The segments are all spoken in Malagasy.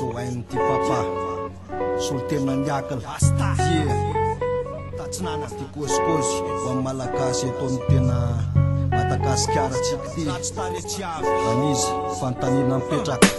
So I'm ti papa Sultana Nyakal Tatsinana ti koskozy Wa malagasy eto tena Madagasikara tsika ty Anizy fantanina mipetraka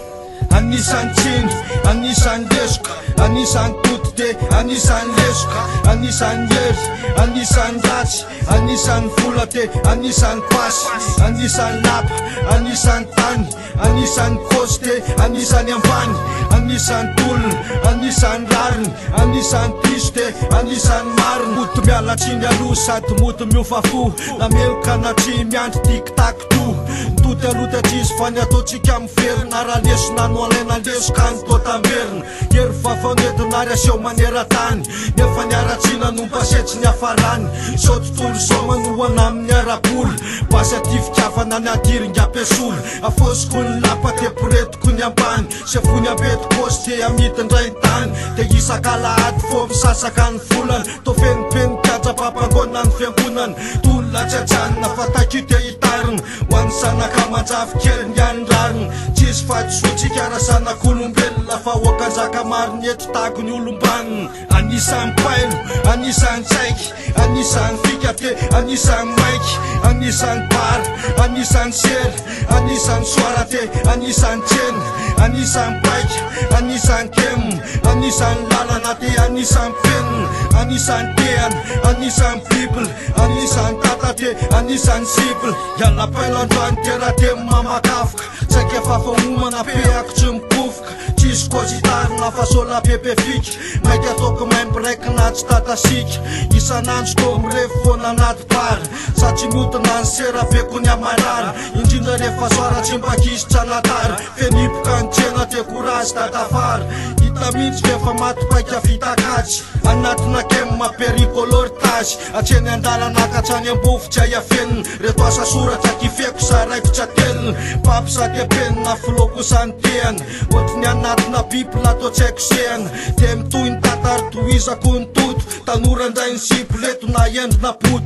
Anisan'ny tsiny, anisan'ny lesoka, anisan'ny totote, anisan'ny lesoka, anisan'ny hery, anisan'ny ratsy, anisan'ny volate, anisan'ny pasy, anisan'ny lapa, anisan'ny tany, anisan'ny koste, anisan'ny ambany, anisan'ny tolona, anisan'ny rariny, anisan'ny triste, anisan'ny mariny. Moto mialatsiny aloha sady moto miofafo, na meloka na tsy miandry tic-tac to. Mitoty aloha tatsisy fa ny ataotsika miverina raha lesona no alaina lesoka ny to tamberina. Hery fafanentina ary aseho maneran-tany, nefa ny aratsina no mpasetsy ny hafarany. Sao tontolo sao manohana amin'ny ara-boly, basy aty fikafana ny adiringa-pesolo. Afosiko ny lapa te poretiko ny ambany, sefony ambety koste amidindray tany. De isan-kalahady fô misasaka ny volana, to fenipeni-kaja papangona ny fiangonana. Tolona tsy ajanona fa takite hitarina, ho an'ny sanaka manjavy kely ny andrarina. Tsisy fahadisotsika rasanak'olombelona, fa hoakanjaka mariny eto tago ny olombanina. Anisan'ny pailo, anisan'ny tsaiky, anisan'ny fikate, anisan'ny maiky, anisan'ny bara, anisan'ny sery, anisan'ny soarate, anisan'ny tsena, anisan'ny paika, anisan'ny kemina, anisan'ny lalana te, anisan'ny penina, anisan'ny teana, anisan'ny bibla, anisan'ny tatate, anisan'ny sibla. Yalla pailandroany tera-te mamakafoka, tsaika fafahomana peako tsy mikofoka. Tsisy kozitarina fa sola bebe fika, maika ataoko maimbraikina tsy tatasika. Isanandro tô mirefo foana anaty bara, sa tsy miotona ny sera beko ny amarara. Indrindra rehefa soara tsy mbakisitra natara, fenipoka ny tsena te korazy tatafara. Hita mihitsy rehefa matipaika vitakatsy, anatina kemma perikoloritazy. Atseny andalana katrany ambofo tsy ayafenina, reto asa soratra kifeko sa raiko tsy atelina. Papisady apenina filoko santeana, ohatriny anatina bibla to tsy haiko sehana. De mitoy ny tatary toizako ny toto, tanora-ndray ny siboleto na endrina poto.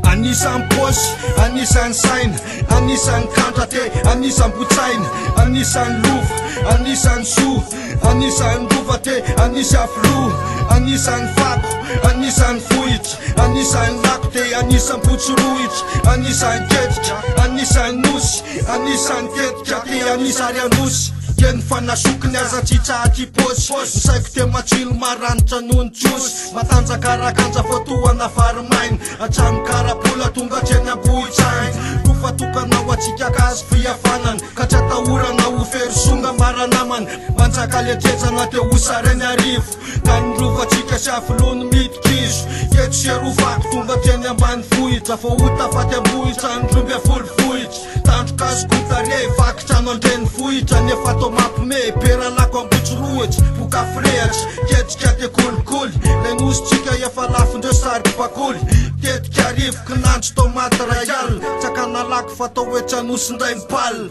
Anisan'ny posy, anisan'ny saina, anisan'ny kandrate, anisan'ny botsaina, anisan'ny lova, anisan'ny so, anisan'ny rovate, anisan'ny flo, anisan'ny fako, anisan'ny fohitra, anisan'ny lakote, anisan'ny potsirohitra, anisan'ny ketika, anisan'ny nosy, anisan'ny tetika te anisary anosy. Keny fanasokiny aza tsitsahaky posy, misaiko te matsilo maranitra noho ny tsosy. Matanjaka rakanja fotoana farimaina, atrano karabola tonga tseny ambohitsaina. Kofa tokanao atsika kazy fiafanana, ka tsy atahorana ho ferisonga maranamana. Manjaka letrejana te ho sareny arivo, ka ny rovatsika sy afilony midik'izo. Eto serovako tonga tseny ambany vohitra, fô hotafaty ambohitra ny rombe folifohitra. Tandrokazokotare vakitrano andreny fohitra, nefa to mampime peralako ambotsirohitra. Boka firehatra, ketrika te kolikoly, le nositsika efa lafindreo sary bakoly. Tetika arivoky nandro tomaty rayal, tsaka nalako fa tao hoe tsy anosindray mipaly.